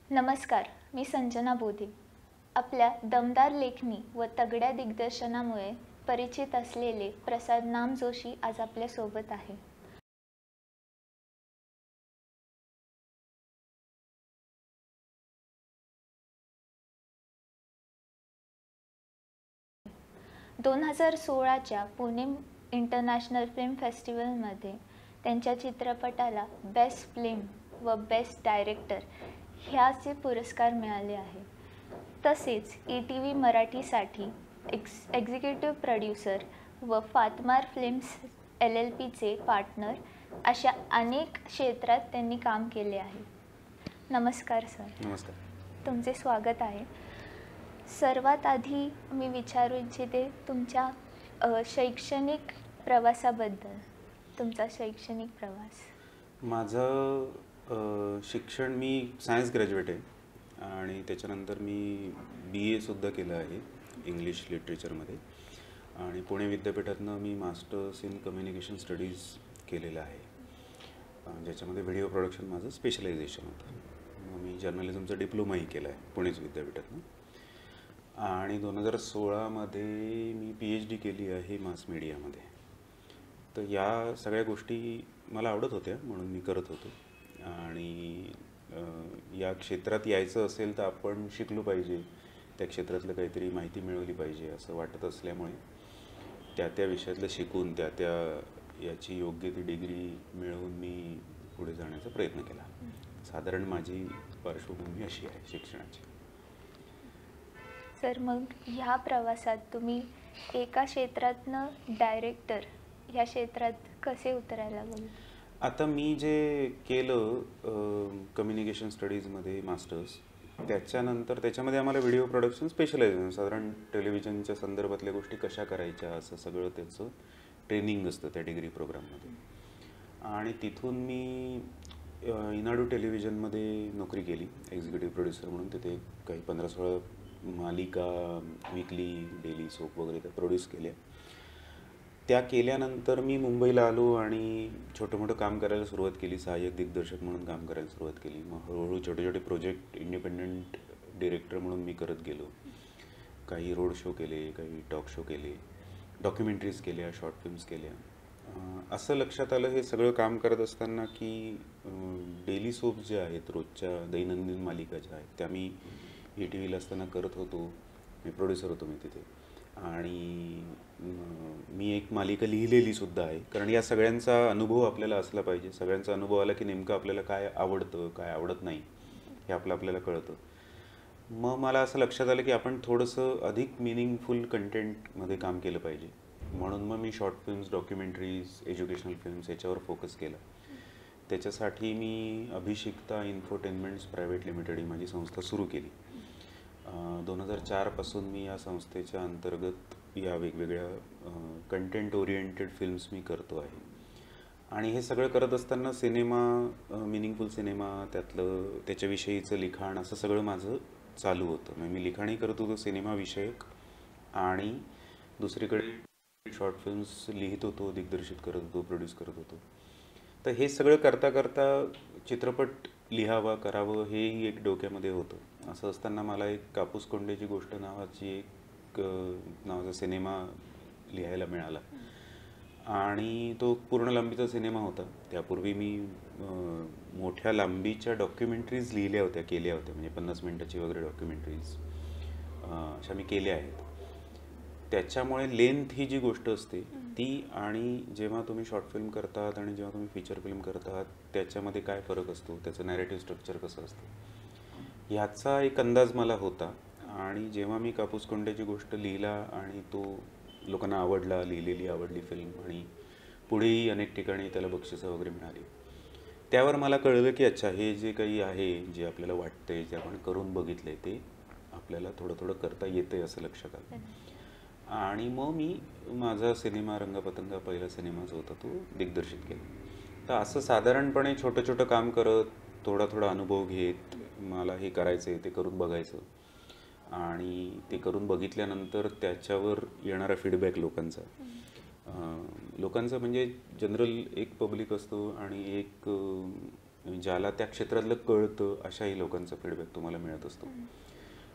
नमस्कार, मी संजना बोधे. आपल्या दमदार लेखणी व तगड्या दिग्दर्शनामुळे परिचित असलेले प्रसाद नामजोशी आज आपल्या सोबत आहे. दोन 2016च्या पुणे इंटरनॅशनल फिल्म फेस्टिवलमध्ये त्यांच्या चित्रपटाला बेस्ट फिल्म व बेस्ट डायरेक्टर ह्याचे पुरस्कार मिळाले आहे. तसेच ETV मराठीसाठी एक्झिक्युटिव्ह प्रोड्युसर व फातमार फिल्म्स LLPचे पार्टनर अशा अनेक क्षेत्रात त्यांनी काम केले आहे. नमस्कार सर. नमस्कार. तुमचे स्वागत आहे. सर्वात आधी मी विचारू इच्छिते तुमच्या शैक्षणिक प्रवासाबद्दल. तुमचा शैक्षणिक प्रवास. माझं शिक्षण, मी सायन्स ग्रॅज्युएट आहे आणि त्याच्यानंतर मी BA सुद्धा केलं आहे इंग्लिश लिटरेचरमध्ये आणि पुणे विद्यापीठातनं मी मास्टर्स इन कम्युनिकेशन स्टडीज केलेलं आहे, ज्याच्यामध्ये व्हिडिओ प्रोडक्शन माझं स्पेशलायझेशन होतं. मग मी जर्नलिझमचा डिप्लोमाही केला आहे पुणेच विद्यापीठातनं आणि 2016मध्ये मी PhD केली आहे मास मीडियामध्ये. तर या सगळ्या गोष्टी मला आवडत होत्या म्हणून मी करत होतो आणि या क्षेत्रात यायचं असेल तर आपण शिकलो पाहिजे, त्या क्षेत्रातलं काहीतरी माहिती मिळवली पाहिजे असं वाटत असल्यामुळे त्या विषयातलं शिकून याची योग्य ती डिग्री मिळवून मी पुढे जाण्याचा प्रयत्न केला. साधारण माझी पार्श्वभूमी अशी आहे शिक्षणाची. सर, मग ह्या प्रवासात तुम्ही एका क्षेत्रातनं डायरेक्टर ह्या क्षेत्रात कसे उतरायला लागले? आता मी जे केलं कम्युनिकेशन स्टडीजमध्ये मास्टर्स, त्याच्यानंतर त्याच्यामध्ये आम्हाला व्हिडिओ प्रोडक्शन स्पेशलायझेशन, साधारण टेलिव्हिजनच्या संदर्भातल्या गोष्टी कशा करायच्या असं सगळं त्याचं ट्रेनिंग असतं त्या डिग्री प्रोग्राममध्ये. आणि तिथून मी इनाडू टेलिव्हिजनमध्ये नोकरी केली एक्झिक्युटिव्ह प्रोड्युसर म्हणून. तिथे काही 15-16 मालिका, वीकली, डेली सोप वगैरे त्या प्रोड्यूस केल्या. त्या केल्यानंतर मी मुंबईला आलो आणि छोटं मोठं काम करायला सुरुवात केली. सहाय्यक दिग्दर्शक म्हणून काम करायला सुरुवात केली. मग हळूहळू छोटे छोटे प्रोजेक्ट इंडिपेंडंट डिरेक्टर म्हणून मी करत गेलो. काही रोड शो केले, काही टॉक शो केले, डॉक्युमेंटरीज केल्या, शॉर्ट फिल्म्स केल्या. असं लक्षात आलं हे सगळं काम करत असताना की डेली सोप्स ज्या आहेत, रोजच्या दैनंदिन मालिका ज्या आहेत, त्या मी ETVला असताना करत होतो. मी प्रोड्युसर होतो मी तिथे आणि मी एक मालिका लिहिलेली सुद्धा आहे. कारण या सगळ्यांचा अनुभव आपल्याला असला पाहिजे. सगळ्यांचा अनुभव आला की नेमकं आपल्याला काय आवडतं, काय आवडत नाही हे आपल्याला कळतं. मग मला असं लक्षात आलं की आपण थोडंसं अधिक मिनिंगफुल कंटेंटमध्ये काम केलं पाहिजे. म्हणून मग मी short films, documentaries, educational films याच्यावर फोकस केला. त्याच्यासाठी मी अभिषिक्ता इन्फोटेनमेंट्स प्रायव्हेट लिमिटेड ही माझी संस्था सुरू केली. 2004 पासून मी या संस्थेच्या अंतर्गत या वेगवेगळ्या कंटेंट ओरिएंटेड फिल्म्स मी करतो आहे. आणि हे सगळं करत असताना सिनेमा, मिनिंगफुल सिनेमा, त्याच्याविषयीचं लिखाण असं सगळं माझं चालू होतं. म्हणजे मी लिखाणही करत होतो सिनेमाविषयक आणि दुसरीकडे शॉर्ट फिल्म्स लिहित होतो, दिग्दर्शित करत होतो, प्रोड्यूस करत होतो. तर हे सगळं करता करता चित्रपट लिहावा, करावं हेही एक डोक्यामध्ये होतं. असं असताना मला एक कापूस कोंडेची गोष्ट नावाचा सिनेमा लिहायला मिळाला आणि तो पूर्ण लांबीचा सिनेमा होता. त्यापूर्वी मी मोठ्या लांबीच्या डॉक्युमेंटरीज लिहिल्या होत्या, केल्या होत्या, म्हणजे 50 मिनिटाची वगैरे डॉक्युमेंटरीज अशा मी केल्या आहेत. त्याच्यामुळे लेंथ ही जी गोष्ट असते ती, आणि जेव्हा तुम्ही शॉर्ट फिल्म करतात आणि जेव्हा तुम्ही फीचर फिल्म करतात त्याच्यामध्ये काय फरक असतो, त्याचं नॅरेटिव्ह स्ट्रक्चर कसं असतं ह्याचा एक अंदाज मला होता. आणि जेव्हा मी कापूस कोंड्याची गोष्ट लिहिला आणि तो लोकांना आवडला, लिहिलेली आवडली फिल्म आणि पुढेही अनेक ठिकाणी त्याला बक्षिसं वगैरे मिळाली, त्यावर मला कळलं की अच्छा, हे जे काही आहे, जे आपल्याला वाटतंय, जे आपण करून बघितलंय ते आपल्याला थोडं थोडं करता येतंय असं लक्षात आलं. आणि मग मी माझा सिनेमा रंगपतंगा, पहिला सिनेमा जो होता तो दिग्दर्शित केला. तर असं साधारणपणे छोटं छोटं काम करत, थोडा थोडा अनुभव घेत, मला हे करायचं आहे ते करून बघायचं आणि ते करून बघितल्यानंतर त्याच्यावर येणारा फीडबॅक लोकांचा म्हणजे जनरल एक पब्लिक असतो आणि एक ज्याला त्या क्षेत्रातलं कळतं अशाही लोकांचा फीडबॅक तुम्हाला मिळत असतो.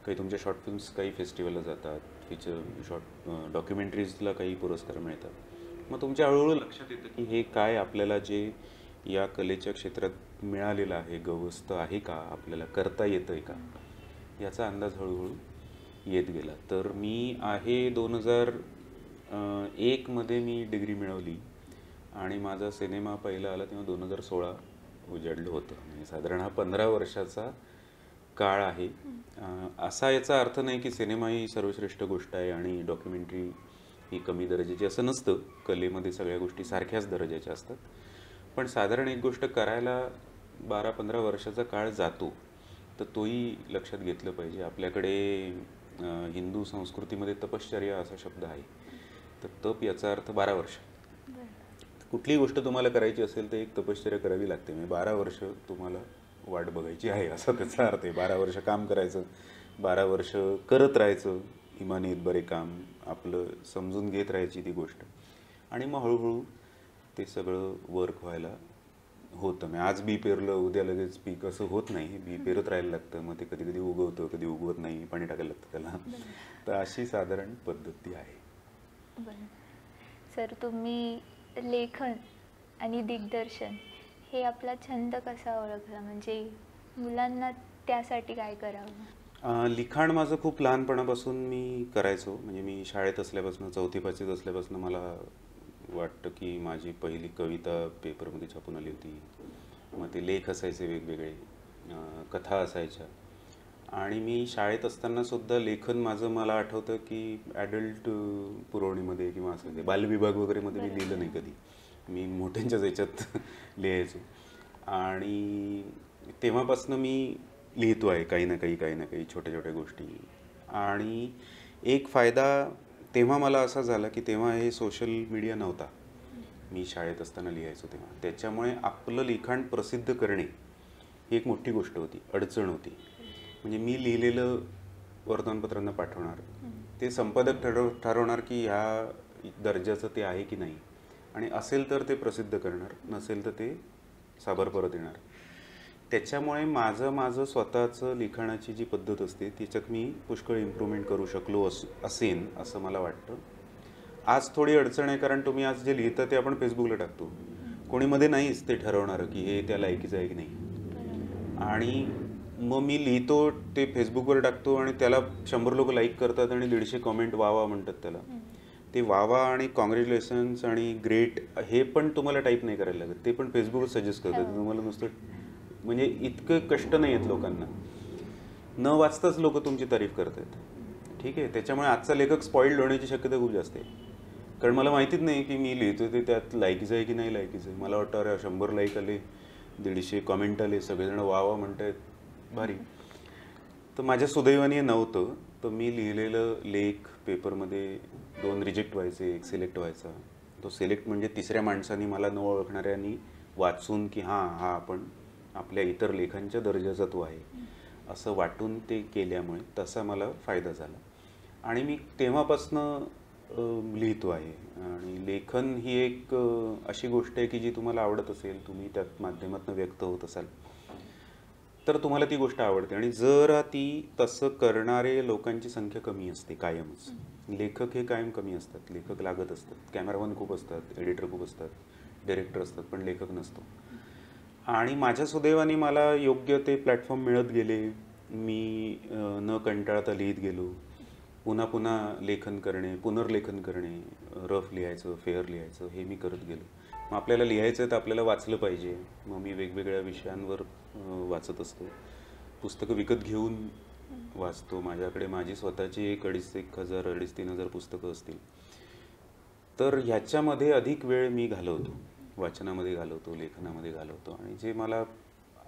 काही तुमच्या शॉर्ट फिल्म्स काही फेस्टिवलला जातात, फीचर शॉर्ट डॉक्युमेंटरीजला काही पुरस्कार मिळतात. मग तुमच्या हळूहळू लक्षात येतं की हे काय आपल्याला जे या कलेच्या क्षेत्रात मिळालेलं आहे, गवसतं आहे का, आपल्याला करता येतं आहे का, याचा अंदाज हळूहळू येत गेला. तर मी आहे 2001मध्ये मी डिग्री मिळवली आणि माझा सिनेमा पहिला आला तेव्हा 2016 उजाडलं होतं. म्हणजे साधारण हा 15 वर्षाचा काळ आहे. असा याचा अर्थ नाही की सिनेमा ही सर्वश्रेष्ठ गोष्ट आहे आणि डॉक्युमेंटरी ही कमी दर्जाची, असं नसतं. कलेमध्ये सगळ्या गोष्टी सारख्याच दर्जाच्या असतात. पण साधारण एक गोष्ट करायला 12-15 वर्षाचा काळ जातो, तर तोही लक्षात घेतलं पाहिजे. आपल्याकडे हिंदू संस्कृतीमध्ये तपश्चर्या असा शब्द आहे. तर तप याचा अर्थ 12 वर्ष. कुठलीही गोष्ट तुम्हाला करायची असेल तर एक तपश्चर्या करावी लागते. म्हणजे 12 वर्ष तुम्हाला वाट बघायची आहे असा त्याचा अर्थ आहे. 12 वर्ष काम करायचं, 12 वर्ष करत राहायचं, इमानीत बरे काम आपलं समजून घेत राहायची ती गोष्ट, आणि मग हळूहळू ते सगळं वर्क व्हायला होतं. म्हणजे आज बी पेरलं उद्या लगेच पीक असं होत नाही. बी पेरत राहायला लागतं, मग ते कधी कधी उगवतं, कधी उगवत नाही, पाणी टाकायला लागतं त्याला. तर अशी साधारण पद्धती आहे. बरं सर, तुम्ही लेखन आणि दिग्दर्शन हे आपला छंद कसा ओळखला, म्हणजे मुलांना त्यासाठी काय करावं? लिखाण माझं खूप लहानपणापासून मी करायचो. म्हणजे मी शाळेत असल्यापासून, 4थी-5वीत असल्यापासून मला वाटतं की माझी पहिली कविता पेपरमध्ये छापून आली होती. मग ते लेख असायचे वेगवेगळे, कथा असायच्या. आणि मी शाळेत असताना सुद्धा लेखन माझं, मला आठवतं की ॲडल्ट पुरवणीमध्ये किंवा असं बालविभाग वगैरेमध्ये मी लिहिलं नाही कधी. मी मोठ्यांच्याच याच्यात लिहायचो. आणि तेव्हापासून मी लिहितो आहे काही ना काही छोट्या छोट्या गोष्टी. आणि एक फायदा तेव्हा मला असा झाला की तेव्हा हे सोशल मीडिया नव्हता. मी शाळेत असताना लिहायचो तेव्हा. त्याच्यामुळे आपलं लिखाण प्रसिद्ध करणे ही एक मोठी गोष्ट होती, अडचण होती. म्हणजे मी लिहिलेलं वर्तमानपत्रांना पाठवणार, ते संपादक ठरवणार की ह्या दर्जाचं ते आहे की नाही, आणि असेल तर ते प्रसिद्ध करणार, नसेल तर ते साबर परत येणार. त्याच्यामुळे माझं स्वतःचं लिखाणाची जी पद्धत असते त्याच्यात मी पुष्कळ इम्प्रूव्हमेंट करू शकलो असेन असं मला वाटतं. आज थोडी अडचण आहे, कारण तुम्ही आज जे लिहिता ते आपण फेसबुकला टाकतो. कोणी मध्ये नाहीच ते ठरवणारं की हे त्या लायकीचं आहे की नाही. आणि मग मी लिहितो, ते फेसबुकवर टाकतो आणि त्याला 100 लोक लाईक करतात आणि 150 कॉमेंट वावा म्हणतात त्याला. ते वावा आणि कॉंग्रॅच्युलेशन्स आणि ग्रेट हे पण तुम्हाला टाईप नाही करायला लागत, ते पण फेसबुकवर सजेस्ट करतात. तुम्हाला नुसतं, म्हणजे इतकं कष्ट नाही आहेत लोकांना, न वाचताच लोक तुमची तारीफ करतात. ठीक आहे, त्याच्यामुळे आजचा लेखक स्पॉइल्ड होण्याची शक्यता खूप जास्त आहे. कारण मला माहितीच नाही की मी लिहितो ते त्यात लायकीचं आहे की नाही लायकीचं आहे. मला वाटतं अरे 100 लाईक आले, 150 कॉमेंट आले, सगळेजण वावा म्हणतायत, भारी. तर माझ्या सुदैवाने नव्हतं. तर मी लिहिलेलं लेख पेपरमध्ये 2 रिजेक्ट व्हायचे, 1 सिलेक्ट व्हायचा. तो सिलेक्ट म्हणजे तिसऱ्या माणसाने, मला न ओळखणाऱ्यांनी वाचून की हा आपण आपल्या इतर लेखांच्या दर्जाचा तो आहे असं वाटून ते केल्यामुळे तसा मला फायदा झाला. आणि मी तेव्हापासनं लिहितो आहे. आणि लेखन ही एक अशी गोष्ट आहे की जी तुम्हाला आवडत असेल, तुम्ही त्यात माध्यमातून व्यक्त होत असाल तर तुम्हाला ती गोष्ट आवडते. आणि जर ती तसं करणारे लोकांची संख्या कमी असते कायमच. लेखक हे कायम कमी असतात, लेखक लागत असतात. कॅमेरामन खूप असतात, एडिटर खूप असतात, डायरेक्टर असतात, पण लेखक नसतो. आणि माझ्या सुदैवाने मला योग्य ते प्लॅटफॉर्म मिळत गेले. मी न कंटाळता लिहित गेलो. पुन्हा पुन्हा लेखन करणे, पुनर्लेखन करणे, रफ लिहायचं, फेअर लिहायचं, हे मी करत गेलो. मग आपल्याला लिहायचं तर आपल्याला वाचलं पाहिजे. मग मी वेगवेगळ्या विषयांवर वाचत असतो. पुस्तकं विकत घेऊन वाचतो. माझ्याकडे माझी स्वतःची 1,500-3,000 पुस्तकं असतील. तर ह्याच्यामध्ये अधिक वेळ मी घालवतो, वाचनामध्ये घालवतो, लेखनामध्ये घालवतो, आणि जे मला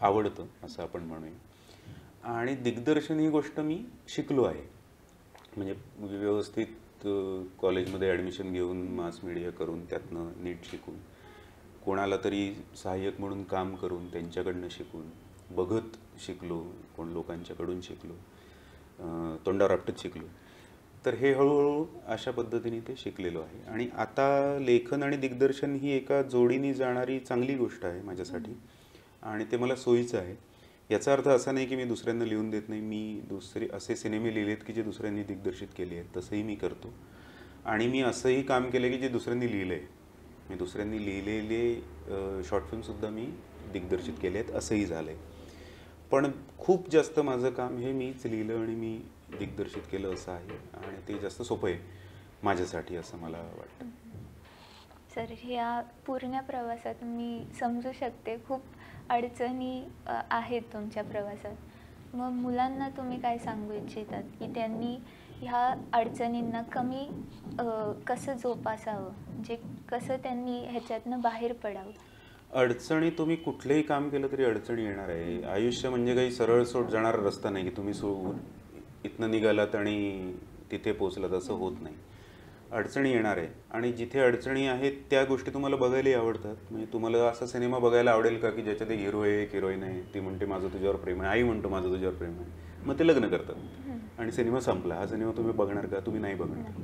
आवडतं असं आपण म्हणूया. आणि दिग्दर्शन ही गोष्ट मी शिकलो आहे. म्हणजे व्यवस्थित कॉलेजमध्ये ॲडमिशन घेऊन, मास मीडिया करून, त्यातनं नीट शिकून, कोणाला तरी सहाय्यक म्हणून काम करून, त्यांच्याकडनं शिकून, बघत शिकलो, कोण लोकांच्याकडून शिकलो, तोंडावर आपटत शिकलो. तर हे हळूहळू अशा पद्धतीने ते शिकलेलो आहे. आणि आता लेखन आणि दिग्दर्शन ही एका जोडीने जाणारी चांगली गोष्ट आहे माझ्यासाठी. आणि ते मला सोयीचं आहे. याचा अर्थ असा नाही की मी दुसऱ्यांना लिहून देत नाही. मी दुसरे असे सिनेमे लिहिलेत की जे दुसऱ्यांनी दिग्दर्शित केले आहेत, तसंही मी करतो. आणि मी असंही काम केलं की जे दुसऱ्यांनी लिहिलं आहे. मी दुसऱ्यांनी लिहिलेले शॉर्ट फिल्मसुद्धा मी दिग्दर्शित केले आहेत, असंही झालं आहे. पण खूप जास्त माझं काम हे मीच लिहिलं आणि मी दिग्दर्शित केलं असं आहे, आणि ते जास्त सोपं आहे माझ्यासाठी असं मला वाटतं. सर, ह्या पूर्ण प्रवासात मी समजू शकते खूप अडचणी आहेत तुमच्या प्रवासात. मग मुलांना तुम्ही काय सांगू इच्छितात की त्यांनी ह्या अडचणींना कमी कसं जोपासावं, म्हणजे कसं त्यांनी ह्याच्यातनं बाहेर पडावं? अडचणी, तुम्ही कुठलंही काम केलं तरी अडचणी येणार आहे. आयुष्य म्हणजे काही सरळ सोट जाणारा रस्ता नाही की तुम्ही इथनं निघालात आणि तिथे पोचलात, असं होत नाही. अडचणी येणार आहे, आणि जिथे अडचणी आहेत त्या गोष्टी तुम्हाला बघायलाही आवडतात. म्हणजे तुम्हाला असा सिनेमा बघायला आवडेल का की ज्याच्यात एक हिरो आहे, एक हिरोईन आहे, ती म्हणते माझं तुझ्यावर प्रेम आहे, आई म्हणतो माझं तुझ्यावर प्रेम आहे, मग ते लग्न करतात आणि सिनेमा संपला. हा सिनेमा तुम्ही बघणार का? तुम्ही नाही बघणार.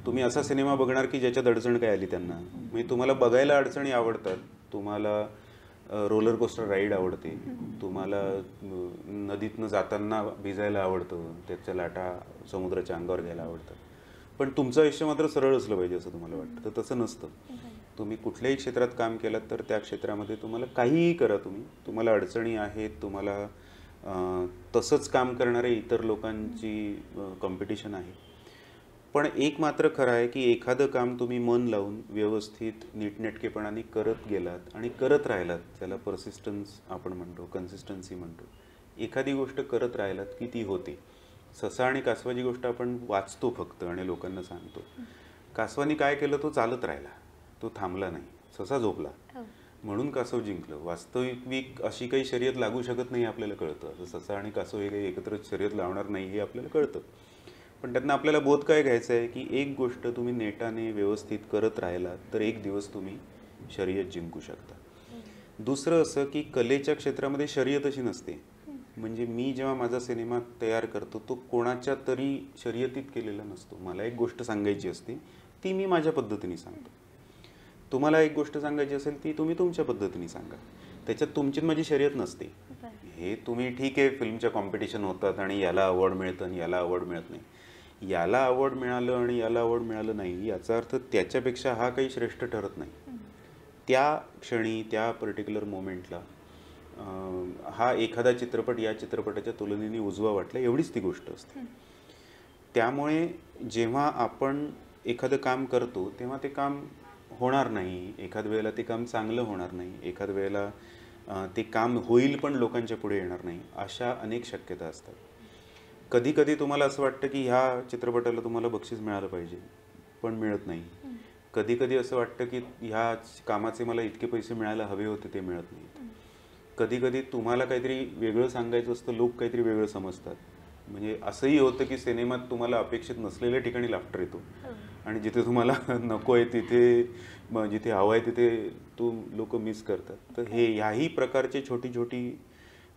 तुम्ही असा सिनेमा बघणार की ज्याच्यात अडचण काय आली त्यांना. म्हणजे तुम्हाला बघायला अडचणी आवडतात, तुम्हाला रोलर कोस्टर राईड आवडते, तुम्हाला नदीतनं जाताना भिजायला आवडतं, त्याच्या लाटा समुद्राच्या अंगावर घ्यायला आवडतं. पण तुमचं आयुष्य मात्र सरळ असलं पाहिजे असं तुम्हाला वाटतं. तर तसं नसतं. तुम्ही कुठल्याही क्षेत्रात काम केलात तर त्या क्षेत्रामध्ये तुम्हाला काहीही करा, तुम्हाला अडचणी आहेत, तुम्हाला तसंच काम करणारे इतर लोकांची कॉम्पिटिशन आहे. पण एक मात्र खरं आहे की एखादं काम तुम्ही मन लावून व्यवस्थित नीटनेटकेपणाने करत गेलात आणि करत राहिलात, त्याला परसिस्टन्स आपण म्हणतो, कन्सिस्टन्सी म्हणतो. एखादी गोष्ट करत राहिलात की ती होते. ससा आणि कासवाची गोष्ट आपण वाचतो फक्त आणि लोकांना सांगतो. कासवानी काय केलं? तो चालत राहिला, तो थांबला नाही. ससा झोपला, म्हणून कासव जिंकलं. वास्तविक अशी काही शर्यत लागू शकत नाही आपल्याला कळतं. असं ससा आणि कासव हे काही एकत्र शर्यत लावणार नाही हे आपल्याला कळतं. पण त्यातनं आपल्याला बोध काय घ्यायचा आहे की एक गोष्ट तुम्ही नेटाने व्यवस्थित करत राहिलात तर एक दिवस तुम्ही शर्यत जिंकू शकता. दुसरं असं की कलेच्या क्षेत्रामध्ये शर्यत अशी नसते. म्हणजे मी जेव्हा माझा सिनेमा तयार करतो तो कोणाच्या तरी शर्यतीत केलेला नसतो. मला एक गोष्ट सांगायची असते, ती मी माझ्या पद्धतीने सांगतो. तुम्हाला एक गोष्ट सांगायची असेल ती तुम्ही तुमच्या पद्धतीने सांगा. त्याच्यात तुमची माझी शर्यत नसते. हे तुम्ही ठीक आहे, फिल्मच्या कॉम्पिटिशन होतात आणि याला अवॉर्ड मिळतं आणि याला अवॉर्ड मिळत नाही. याला अवॉर्ड मिळालं आणि याला अवॉर्ड मिळालं नाही याचा अर्थ त्याच्यापेक्षा हा काही श्रेष्ठ ठरत नाही. त्या क्षणी, त्या पर्टिक्युलर मोमेंटला हा एखादा चित्रपट या चित्रपटाच्या तुलनेने उजवा वाटला, एवढीच ती गोष्ट असते. त्यामुळे जेव्हा आपण एखादं काम करतो तेव्हा ते काम होणार नाही, एखाद वेळेला ते काम चांगलं होणार नाही, एखाद वेळेला ते काम होईल पण लोकांच्या पुढे येणार नाही, अशा अनेक शक्यता असतात. कधी कधी तुम्हाला असं वाटतं की ह्या चित्रपटाला तुम्हाला बक्षीस मिळालं पाहिजे, पण मिळत नाही. कधी कधी असं वाटतं की ह्या कामाचे मला इतके पैसे मिळायला हवे होते, ते मिळत नाहीत. कधी कधी तुम्हाला काहीतरी वेगळं सांगायचं असतं, लोक काहीतरी वेगळं समजतात. म्हणजे असंही होतं की सिनेमात तुम्हाला अपेक्षित नसलेल्या ठिकाणी लाफ्टर येतो आणि जिथे तुम्हाला नको आहे तिथे, जिथे हवं आहे तिथे लोक मिस करतात. तर हे ह्याही प्रकारचे छोटी छोटी,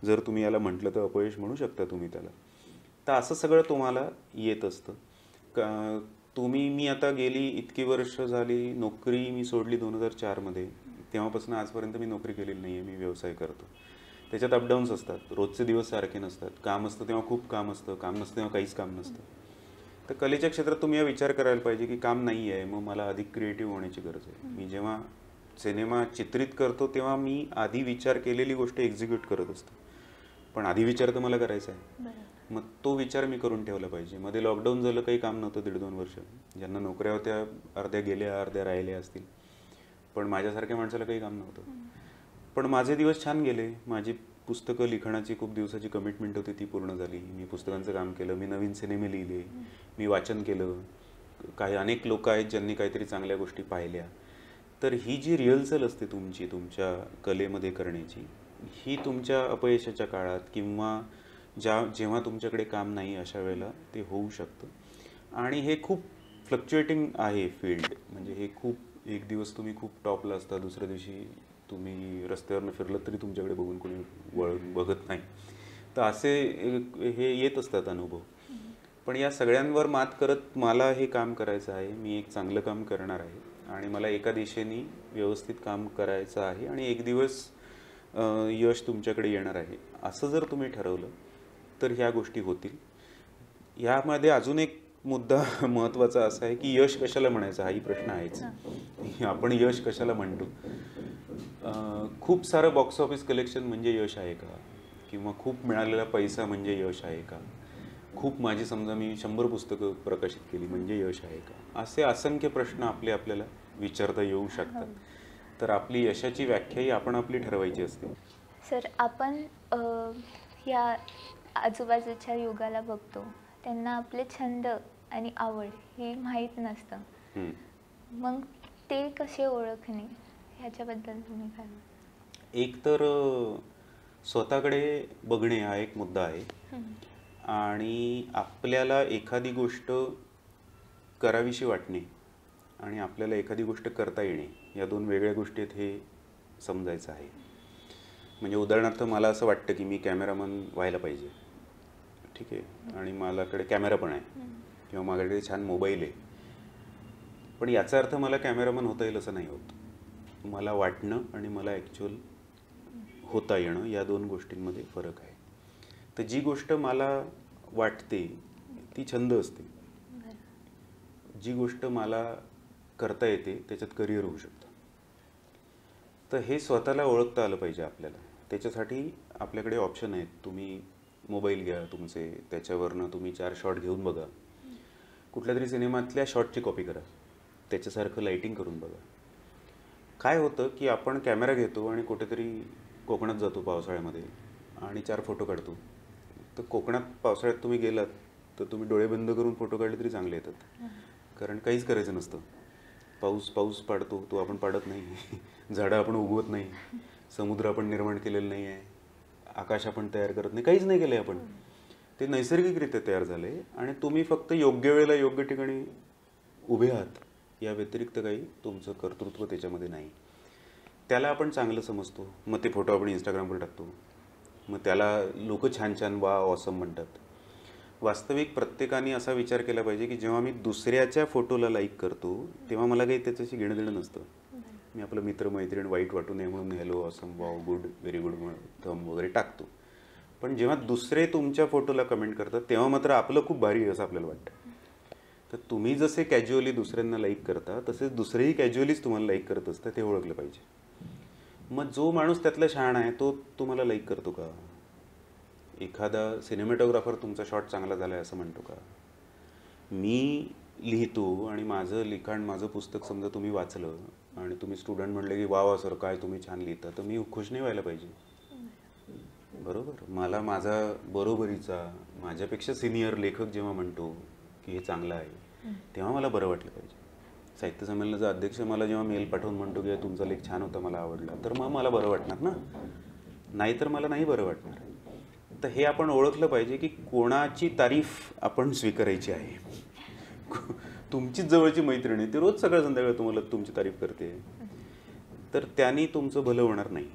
जर तुम्ही याला म्हटलं तर अपयश म्हणू शकता तुम्ही त्याला. तर असं सगळं तुम्हाला येत असतं. मी आता गेली इतकी वर्ष झाली, नोकरी मी सोडली 2004 मध्ये, तेव्हापासून आजपर्यंत मी नोकरी केलेली नाही आहे. मी व्यवसाय करतो. त्याच्यात अपडाऊन्स असतात, रोजचे दिवस सारखे नसतात. काम असतं तेव्हा खूप काम असतं, काम नसतं तेव्हा काहीच काम नसतं. तर कलेच्या क्षेत्रात तुम्ही हा विचार करायला पाहिजे की काम नाही आहे, मग मला अधिक क्रिएटिव्ह होण्याची गरज आहे. मी जेव्हा सिनेमा चित्रित करतो तेव्हा मी आधी विचार केलेली गोष्ट एक्झिक्यूट करत असतो, पण आधी विचार तर मला करायचा आहे. मग तो विचार मी करून ठेवला पाहिजे. मध्ये लॉकडाऊन झालं, काही काम नव्हतं 1.5-2 वर्ष. ज्यांना नोकऱ्या होत्या अर्ध्या गेल्या, अर्ध्या राहिल्या असतील, पण माझ्यासारख्या माणसाला काही काम नव्हतं. पण माझे दिवस छान गेले. माझी पुस्तकं लिखाणाची खूप दिवसाची कमिटमेंट होती, ती पूर्ण झाली. मी पुस्तकांचं काम केलं, मी नवीन सिनेमे लिहिले, मी वाचन केलं. अनेक लोक आहेत ज्यांनी काहीतरी चांगल्या गोष्टी पाहिल्या. तर ही जी रिहर्सल असते तुमची तुमच्या कलेमध्ये करण्याची, ही तुमच्या अपयशाच्या काळात किंवा जेव्हा तुमच्याकडे काम नाही अशा वेळेला ते होऊ शकतं. आणि हे खूप फ्लक्च्युएटिंग आहे फील्ड. म्हणजे हे खूप, एक दिवस तुम्ही खूप टॉपला असता, दुसऱ्या दिवशी तुम्ही रस्त्यावरनं फिरलं तरी तुमच्याकडे बघून कोणी बघत नाही. तर असे हे येत असतात अनुभव. पण या सगळ्यांवर मात करत मला हे काम करायचं आहे. मी एक चांगलं काम करणार आहे आणि मला एका दिशेने व्यवस्थित काम करायचं आहे. आणि एक दिवस यश तुमच्याकडे येणार आहे असं जर तुम्ही ठरवलं तर ह्या गोष्टी होतील. यामध्ये अजून एक मुद्दा महत्त्वाचा असा आहे की यश कशाला म्हणायचं हाही प्रश्न आहेच. आपण यश कशाला म्हणतो. खूप सारं बॉक्स ऑफिस कलेक्शन म्हणजे यश आहे का, किंवा खूप मिळालेला पैसा म्हणजे यश आहे का, खूप माझी समजा मी 100 पुस्तकं प्रकाशित केली म्हणजे यश आहे का, असे असंख्य प्रश्न आपल्याला विचारता येऊ शकतात. तर आपली यशाची व्याख्याही आपण आपली ठरवायची असते. सर, आपण या आजूबाजूच्या युगाला बघतो, त्यांना आपले छंद आणि आवड हे माहीत नसतं. मग ते कसे ओळखणे ह्याच्याबद्दल तुम्ही काय? एक तर स्वतःकडे बघणे हा एक मुद्दा आहे, आणि आपल्याला एखादी गोष्ट करावीशी वाटणे आणि आपल्याला एखादी गोष्ट करता येणे या दोन वेगळ्या गोष्टी आहेत हे समजायचं आहे. म्हणजे उदाहरणार्थ मला असं वाटतं की मी कॅमेरामन व्हायला पाहिजे, ठीक आहे, आणि माझ्याकडे कॅमेरा पण आहे किंवा माझ्याकडे छान मोबाईल आहे, पण याचा अर्थ मला कॅमेरामन होता येईल असं नाही होत. मला वाटणं आणि मला ॲक्च्युअल होता येणं या दोन गोष्टींमध्ये फरक आहे. तर जी गोष्ट मला वाटते ती छंद असते, जी गोष्ट मला करता येते त्याच्यात करिअर होऊ शकतं. तर हे स्वतःला ओळखता आलं पाहिजे आपल्याला. त्याच्यासाठी आपल्याकडे ऑप्शन आहेत. तुम्ही मोबाईल घ्या तुमचे, त्याच्यावरनं तुम्ही 4 शॉट घेऊन बघा, कुठल्या तरी सिनेमातल्या शॉटची कॉपी करा, त्याच्यासारखं लाईटिंग करून बघा. काय होतं की आपण कॅमेरा घेतो आणि कुठेतरी कोकणात जातो पावसाळ्यामध्ये आणि 4 फोटो काढतो. तर कोकणात पावसाळ्यात तुम्ही गेलात तर तुम्ही डोळे बंद करून फोटो काढले तरी चांगले येतात, कारण काहीच करायचं नसतं. पाऊस पाडतो तो आपण पाडत नाही, झाडं आपण उगवत नाही, समुद्र आपण निर्माण केलेलं नाही आहे, आकाश आपण तयार करत नाही, काहीच नाही केलं आहे आपण. ते नैसर्गिकरित्या तयार झाले आणि तुम्ही फक्त योग्य वेळेला योग्य ठिकाणी उभे आहात, या व्यतिरिक्त काही तुमचं कर्तृत्व त्याच्यामध्ये नाही. त्याला आपण चांगलं समजतो, मग ते फोटो आपण इंस्टाग्रामवर टाकतो, मग त्याला लोक छान छान वा ऑसम म्हणतात. वास्तविक प्रत्येकाने असा विचार केला पाहिजे की जेव्हा मी दुसऱ्याच्या फोटोला लाईक करतो तेव्हा मला काही त्याच्याशी घेणं देणं नसतं. मी आपलं मित्र मैत्रीण वाईट वाटू नये म्हणून hello awesome wow good very good thumb वगैरे टाकतो. पण जेव्हा दुसरे तुमच्या फोटोला कमेंट करतात तेव्हा मात्र आपलं खूप भारी आहे असं आपल्याला वाटतं. तर तुम्ही जसे कॅज्युअली दुसऱ्यांना लाईक करता तसेच दुसरेही कॅज्युअलीच तुम्हाला लाईक करत असतात, ते ओळखलं पाहिजे. मग जो माणूस त्यातला शहाणा आहे तो तुम्हाला लाईक करतो का? एखादा सिनेमॅटोग्राफर तुमचा शॉट चांगला झाला आहे असं म्हणतो का? मी लिहितो आणि माझं लिखाण, माझं पुस्तक समजा तुम्ही वाचलं आणि तुम्ही स्टुडंट म्हणले की वा वा सर काय तुम्ही छान लिहिता, तर मी खुश नाही व्हायला पाहिजे? बरोबर. मला माझा बरोबरीचा, माझ्यापेक्षा सिनियर लेखक जेव्हा म्हणतो की हे चांगलं आहे तेव्हा मला बरं वाटलं पाहिजे. साहित्य संमेलनाचा अध्यक्ष मला जेव्हा मेल पाठवून म्हणतो की तुमचा लेख छान होता, मला आवडला, तर मग मला बरं वाटणार ना, नाहीतर मला नाही बरं वाटणार. तर हे आपण ओळखलं पाहिजे की कोणाची तारीफ आपण स्वीकारायची आहे. तुमचीच जवळची मैत्रिणी ती रोज सकाळ संध्याकाळ तुम्हाला तुमची तारीफ करते, तर त्यांनी तुमचं भलं होणार नाही.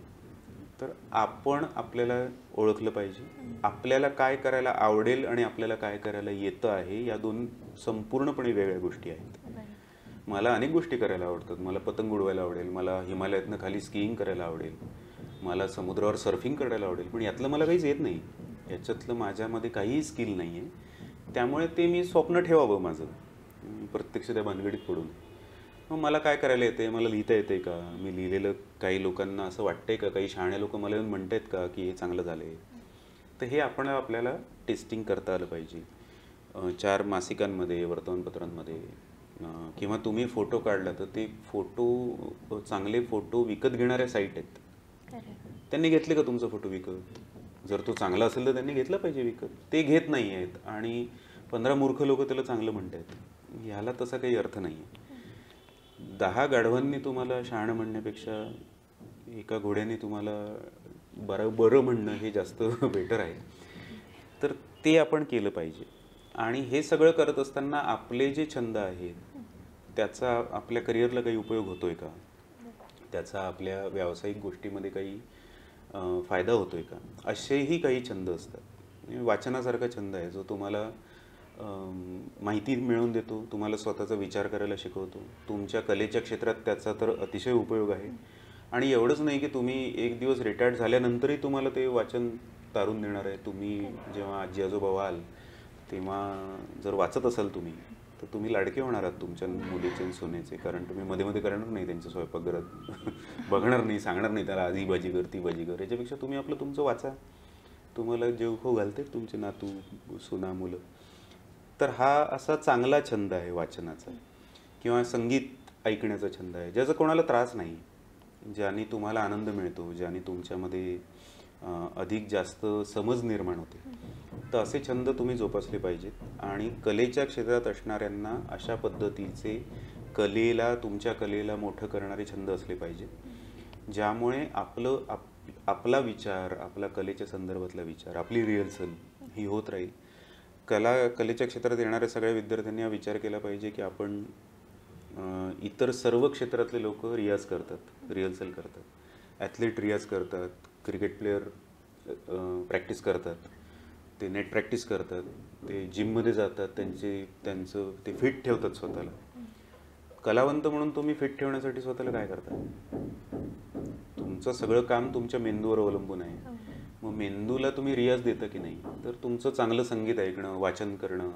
तर आपण आपल्याला ओळखलं पाहिजे. आपल्याला काय करायला आवडेल आणि आपल्याला काय करायला येतं आहे या दोन संपूर्णपणे वेगळ्या गोष्टी आहेत. मला अनेक गोष्टी करायला आवडतात. मला पतंग उडवायला आवडेल, मला हिमालयातनं खाली स्कीइंग करायला आवडेल, मला समुद्रावर सर्फिंग करायला आवडेल, पण यातलं मला काहीच येत नाही, याच्यातलं माझ्यामध्ये काहीही स्किल नाही आहे. त्यामुळे ते मी स्वप्न ठेवावं माझं, प्रत्यक्ष त्या भानगडीत पडून. मग मला काय करायला येते, मला लिहिता येते का, मी लिहिलेलं काही लोकांना असं वाटतंय का, काही शहाण्या लोक मला येऊन म्हणत आहेत का की हे चांगलं झालं आहे. तर हे आपल्याला टेस्टिंग करता आलं पाहिजे. 4 मासिकांमध्ये, वर्तमानपत्रांमध्ये, किंवा तुम्ही फोटो काढला तर ते फोटो, चांगले फोटो विकत घेणाऱ्या साईट आहेत, त्यांनी घेतले का तुमचा फोटो विकत? जर तो चांगला असेल तर त्यांनी घेतला पाहिजे विकत. ते घेत नाही आहेत आणि 15 मूर्ख लोक त्याला चांगलं म्हणत आहेत. ह्याला तसा काही अर्थ नाही आहे. 10 गाढवांनी तुम्हाला शहाणं म्हणण्यापेक्षा एका घोड्याने तुम्हाला बरं म्हणणं हे जास्त बेटर आहे. तर ते आपण केलं पाहिजे. आणि हे सगळं करत असताना आपले जे छंद आहेत त्याचा आपल्या करिअरला काही उपयोग होतोय का, त्याचा आपल्या व्यावसायिक गोष्टीमध्ये काही फायदा होतोय का, असेही काही छंद असतात. वाचनासारखा छंद आहे जो तुम्हाला माहिती मिळवून देतो, तुम्हाला स्वतःचा विचार करायला शिकवतो. तुमच्या कलेच्या क्षेत्रात त्याचा तर अतिशय उपयोग आहे. आणि एवढंच नाही की तुम्ही एक दिवस रिटायर्ड झाल्यानंतरही तुम्हाला ते वाचन तारून देणार आहे. तुम्ही जेव्हा आजी आजोबा व्हाल तेव्हा जर वाचत असाल तुम्ही, तर तुम्ही लाडके होणार आहात तुमच्या मुलीचे आणि सुनेचे. कारण तुम्ही मध्ये मध्ये करणार नाही त्यांच्या स्वयंपाकघरात, बघणार नाही, सांगणार नाही त्याला आज ही भाजी कर ती भाजी कर. याच्यापेक्षा तुम्ही आपलं तुमचं वाचा, तुम्हाला जेव खाऊ घालते तुमचे नातू सुना मुलं. तर हा असा चांगला छंद आहे वाचनाचा. किंवा संगीत ऐकण्याचा छंद आहे ज्याचा कोणाला त्रास नाही, ज्याने तुम्हाला आनंद मिळतो, ज्याने तुमच्यामध्ये अधिक जास्त समज निर्माण होते. तर असे छंद तुम्ही जोपासले पाहिजेत. आणि कलेच्या क्षेत्रात असणाऱ्यांना अशा पद्धतीचे तुमच्या कलेला मोठं करणारे छंद असले पाहिजेत, ज्यामुळे आपला विचार, आपला कलेच्या संदर्भातला विचार, आपली रिहर्सल ही होत राहील. कलेच्या क्षेत्रात येणाऱ्या सगळ्या विद्यार्थ्यांनी हा विचार केला पाहिजे की आपण इतर सर्व क्षेत्रातले लोक रियाज करतात, रिहर्सल करतात, ॲथलीट रियाज करतात, क्रिकेट प्लेयर प्रॅक्टिस करतात, ते नेट प्रॅक्टिस करतात, ते जिममध्ये जातात, त्यांचं ते फिट ठेवतात स्वतःला. कलावंत म्हणून तुम्ही फिट ठेवण्यासाठी स्वतःला काय करता? तुमचं सगळं काम तुमच्या मेंदूवर अवलंबून आहे. मग मेंदूला तुम्ही रियाज देता की नाही? तर तुमचं चांगलं संगीत ऐकणं, वाचन करणं,